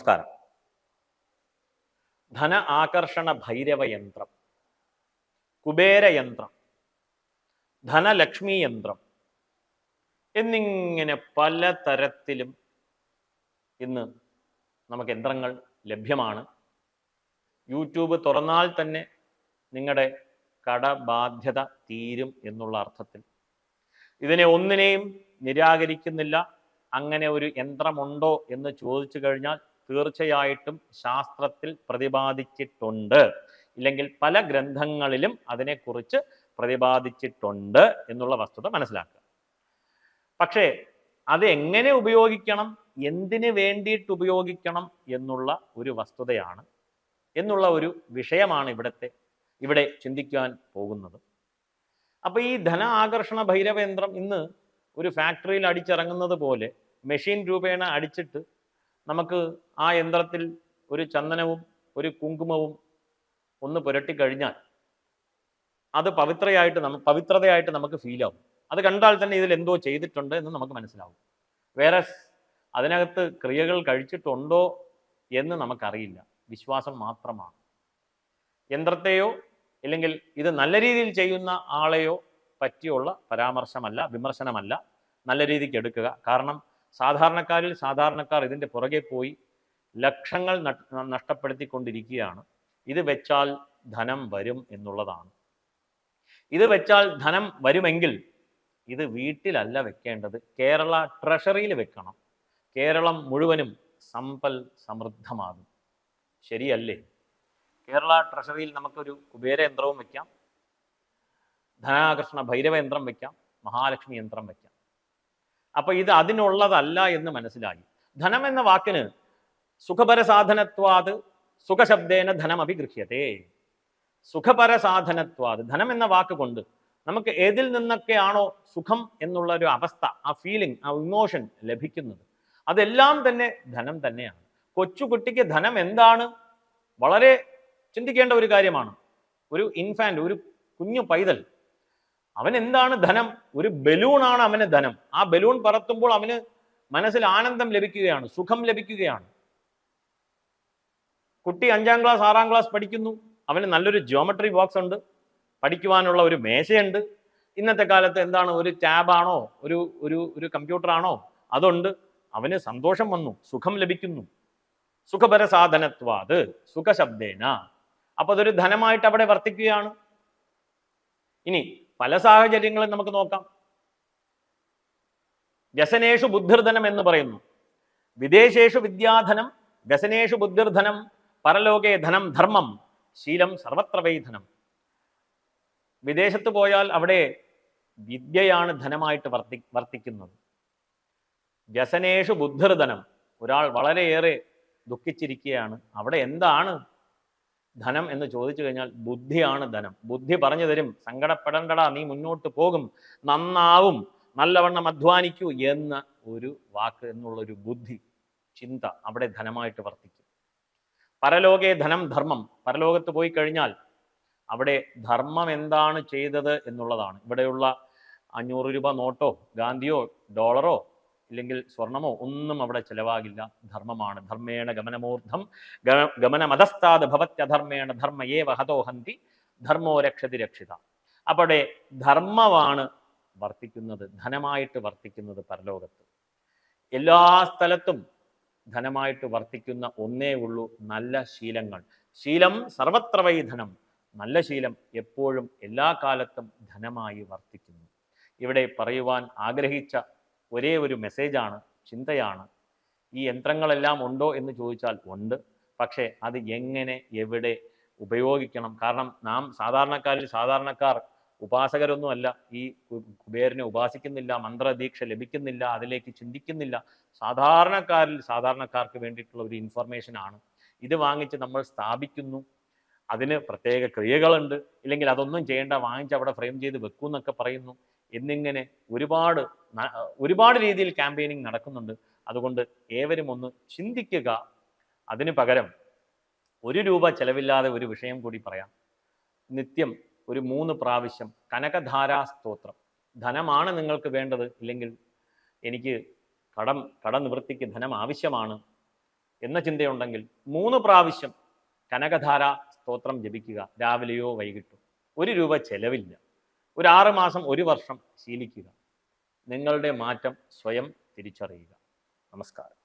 നമസ്കാരം. ധന ആകർഷണ ഭൈരവ യന്ത്രം, കുബേരയന്ത്രം, ധനലക്ഷ്മി യന്ത്രം എന്നിങ്ങനെ പല തരത്തിലും ഇന്ന് നമുക്ക് യന്ത്രങ്ങൾ ലഭ്യമാണ്. യൂട്യൂബ് തുറന്നാൽ തന്നെ നിങ്ങളുടെ കടബാധ്യത തീരും എന്നുള്ള അർത്ഥത്തിൽ ഇതിനെ ഒന്നിനെയും നിരാകരിക്കുന്നില്ല. അങ്ങനെ ഒരു യന്ത്രമുണ്ടോ എന്ന് ചോദിച്ചു കഴിഞ്ഞാൽ തീർച്ചയായിട്ടും ശാസ്ത്രത്തിൽ പ്രതിപാദിച്ചിട്ടുണ്ട്, ഇല്ലെങ്കിൽ പല ഗ്രന്ഥങ്ങളിലും അതിനെക്കുറിച്ച് പ്രതിപാദിച്ചിട്ടുണ്ട് എന്നുള്ള വസ്തുത മനസ്സിലാക്കുക. പക്ഷേ അത് എങ്ങനെ ഉപയോഗിക്കണം, എന്തിനു വേണ്ടിയിട്ട് ഉപയോഗിക്കണം എന്നുള്ള ഒരു വസ്തുതയാണ്, എന്നുള്ള ഒരു വിഷയമാണ് ഇവിടെ ചിന്തിക്കാൻ പോകുന്നത്. അപ്പോൾ ഈ ധന ആകർഷണ ഭൈരവ യന്ത്രം ഇന്ന് ഒരു ഫാക്ടറിയിൽ അടിച്ചിറങ്ങുന്നത് പോലെ മെഷീൻ രൂപേണ അടിച്ചിട്ട് നമുക്ക് ആ യന്ത്രത്തിൽ ഒരു ചന്ദനവും ഒരു കുങ്കുമവും ഒന്ന് പുരട്ടിക്കഴിഞ്ഞാൽ അത് പവിത്രതയായിട്ട് നമുക്ക് ഫീൽ ആവും. അത് കണ്ടാൽ തന്നെ ഇതിൽ എന്തോ ചെയ്തിട്ടുണ്ട് എന്ന് നമുക്ക് മനസ്സിലാവും. വേറെ അതിനകത്ത് ക്രിയകൾ കഴിച്ചിട്ടുണ്ടോ എന്ന് നമുക്കറിയില്ല, വിശ്വാസം മാത്രമാണ്. യന്ത്രത്തെയോ ഇല്ലെങ്കിൽ ഇത് നല്ല രീതിയിൽ ചെയ്യുന്ന ആളെയോ പറ്റിയുള്ള പരാമർശമല്ല, വിമർശനമല്ല, നല്ല രീതിക്ക് എടുക്കുക. കാരണം സാധാരണക്കാർ ഇതിൻ്റെ പുറകെ പോയി ലക്ഷങ്ങൾ നഷ്ടപ്പെടുത്തിക്കൊണ്ടിരിക്കുകയാണ്. ഇത് വെച്ചാൽ ധനം വരും എന്നുള്ളതാണ്. ഇത് വെച്ചാൽ ധനം വരുമെങ്കിൽ ഇത് വീട്ടിലല്ല വെക്കേണ്ടത്, കേരള ട്രഷറിയിൽ വെക്കണം. കേരളം മുഴുവനും സമ്പൽ സമൃദ്ധമാകും. ശരിയല്ലേ? കേരള ട്രഷറിയിൽ നമുക്കൊരു കുബേര യന്ത്രവും വെക്കാം, ധനാകർഷണ ഭൈരവ യന്ത്രം വെക്കാം, മഹാലക്ഷ്മി യന്ത്രം വെക്കാം. അപ്പൊ ഇത് അതിനുള്ളതല്ല എന്ന് മനസ്സിലായി. ധനം എന്ന വാക്കിന് സുഖപരസാധനത്വാത് സുഖശബ്ദേന ധനം അഭിഗൃഹ്യത്തെ. സുഖപരസാധനത്വാത്, ധനം എന്ന വാക്ക് കൊണ്ട് നമുക്ക് ഏതിൽ നിന്നൊക്കെയാണോ സുഖം എന്നുള്ള ഒരു അവസ്ഥ, ആ ഫീലിംഗ്, ആ ഇമോഷൻ ലഭിക്കുന്നത്, അതെല്ലാം തന്നെ ധനം തന്നെയാണ്. കൊച്ചുകുട്ടിക്ക് ധനം എന്താണ് വളരെ ചിന്തിക്കേണ്ട ഒരു കാര്യമാണ്. ഒരു ഇൻഫാന്റ്, ഒരു കുഞ്ഞു പൈതൽ, അവൻ എന്താണ് ധനം? ഒരു ബലൂണാണ് അവന് ധനം. ആ ബലൂൺ പറത്തുമ്പോൾ അവന് മനസ്സിൽ ആനന്ദം ലഭിക്കുകയാണ്, സുഖം ലഭിക്കുകയാണ്. കുട്ടി 5ാം ക്ലാസ് 6ാം ക്ലാസ് പഠിക്കുന്നു, അവന് നല്ലൊരു ജിയോമെട്രി ബോക്സ് ഉണ്ട്, പഠിക്കുവാനുള്ള ഒരു മേശയുണ്ട്. ഇന്നത്തെ കാലത്ത് എന്താണ്, ഒരു ടാബാണോ ഒരു ഒരു ഒരു കമ്പ്യൂട്ടറാണോ അതുണ്ട്. അവന് സന്തോഷം വന്നു, സുഖം ലഭിക്കുന്നു. സുഖപരസാധനത്വാത് സുഖശബ്ദേന. അപ്പൊ അതൊരു ധനമായിട്ട് അവിടെ വർത്തിക്കുകയാണ്. ഇനി പല സാഹചര്യങ്ങളും നമുക്ക് നോക്കാം. വ്യസനേഷു ബുദ്ധിർധനം എന്ന് പറയുന്നു. വിദേശേഷു വിദ്യാധനം, വ്യസനേഷു ബുദ്ധിർധനം, പരലോകേ ധനം ധർമ്മം, ശീലം സർവത്ര വൈ ധനം. വിദേശത്ത് പോയാൽ അവിടെ വിദ്യയാണ് ധനമായിട്ട് വർത്തിക്കുന്നത്. വ്യസനേഷു ബുദ്ധിർധനം, ഒരാൾ വളരെയേറെ ദുഃഖിച്ചിരിക്കുകയാണ്, അവിടെ എന്താണ് ധനം എന്ന് ചോദിച്ചു കഴിഞ്ഞാൽ ബുദ്ധിയാണ് ധനം. ബുദ്ധി പറഞ്ഞു തരും, സങ്കടപ്പെടണ്ടടാ, നീ മുന്നോട്ട് പോകും, നന്നാവും, നല്ലവണ്ണം അധ്വാനിക്കൂ എന്ന ഒരു വാക്ക്, എന്നുള്ളൊരു ബുദ്ധി ചിന്ത അവിടെ ധനമായിട്ട് വർത്തിക്കും. പരലോകേ ധനം ധർമ്മം, പരലോകത്ത് പോയി കഴിഞ്ഞാൽ അവിടെ ധർമ്മം എന്താണ് ചെയ്തത് എന്നുള്ളതാണ്. ഇവിടെയുള്ള 500 രൂപ നോട്ടോ ഗാന്ധിയോ ഡോളറോ ഇല്ലെങ്കിൽ സ്വർണമോ ഒന്നും അവിടെ ചെലവാകില്ല, ധർമ്മമാണ്. ധർമ്മേണ ഗമനമൂർധം ഗമനമതസ്താത് ഭവത്യധർമ്മേണ ധർമ്മയേവ ഹതോ ഹന്തി ധർമ്മോ രക്ഷതി രക്ഷിത. അവിടെ ധർമ്മമാണ് വർത്തിക്കുന്നത്, ധനമായിട്ട് വർത്തിക്കുന്നത് പരലോകത്ത്. എല്ലാ സ്ഥലത്തും ധനമായിട്ട് വർത്തിക്കുന്ന ഒന്നേ ഉള്ളൂ, നല്ല ശീലങ്ങൾ. ശീലം സർവത്ര വൈ ധനം. നല്ല ശീലം എപ്പോഴും എല്ലാ കാലത്തും ധനമായി വർത്തിക്കുന്നു. ഇവിടെ പറയുവാൻ ആഗ്രഹിച്ച ഒരേ ഒരു മെസ്സേജാണ്, ചിന്തയാണ്. ഈ യന്ത്രങ്ങളെല്ലാം ഉണ്ടോ എന്ന് ചോദിച്ചാൽ ഉണ്ട്. പക്ഷേ അത് എങ്ങനെ, എവിടെ ഉപയോഗിക്കണം? കാരണം നാം സാധാരണക്കാർ ഉപാസകരൊന്നുമല്ല, ഈ കുബേരനെ ഉപാസിക്കുന്നില്ല, മന്ത്രദീക്ഷ ലഭിക്കുന്നില്ല, അതിലേക്ക് ചിന്തിക്കുന്നില്ല. സാധാരണക്കാർക്ക് വേണ്ടിയിട്ടുള്ള ഒരു ഇൻഫർമേഷനാണ്. ഇത് വാങ്ങിച്ച് നമ്മൾ സ്ഥാപിക്കുന്നു, അതിന് പ്രത്യേക ക്രിയകളുണ്ട്, ഇല്ലെങ്കിൽ അതൊന്നും ചെയ്യേണ്ട, വാങ്ങിച്ച് അവിടെ ഫ്രെയിം ചെയ്ത് വെക്കൂ എന്നൊക്കെ പറയുന്നു. എന്നിങ്ങനെ ഒരുപാട് രീതിയിൽ ക്യാമ്പയിനിങ് നടക്കുന്നുണ്ട്. അതുകൊണ്ട് ഏവരും ഒന്ന് ചിന്തിക്കുക. അതിന് പകരം 1 രൂപ ചെലവില്ലാതെ ഒരു വിഷയം കൂടി പറയാം. നിത്യം ഒരു 3 പ്രാവശ്യം കനകധാരാ സ്തോത്രം. ധനമാണ് നിങ്ങൾക്ക് വേണ്ടത്, ഇല്ലെങ്കിൽ എനിക്ക് കട നിവൃത്തിക്ക് ധനം ആവശ്യമാണ്, എന്ന ചിന്തയുണ്ടെങ്കിൽ 3 പ്രാവശ്യം കനകധാര സ്തോത്രം ജപിക്കുക, രാവിലെയോ വൈകിട്ടോ. 1 രൂപ ചെലവില്ല. ഒരു 6 മാസം 1 വർഷം ശീലിക്കുക. നിങ്ങളുടെ മാറ്റം സ്വയം തിരിച്ചറിയുക. നമസ്കാരം.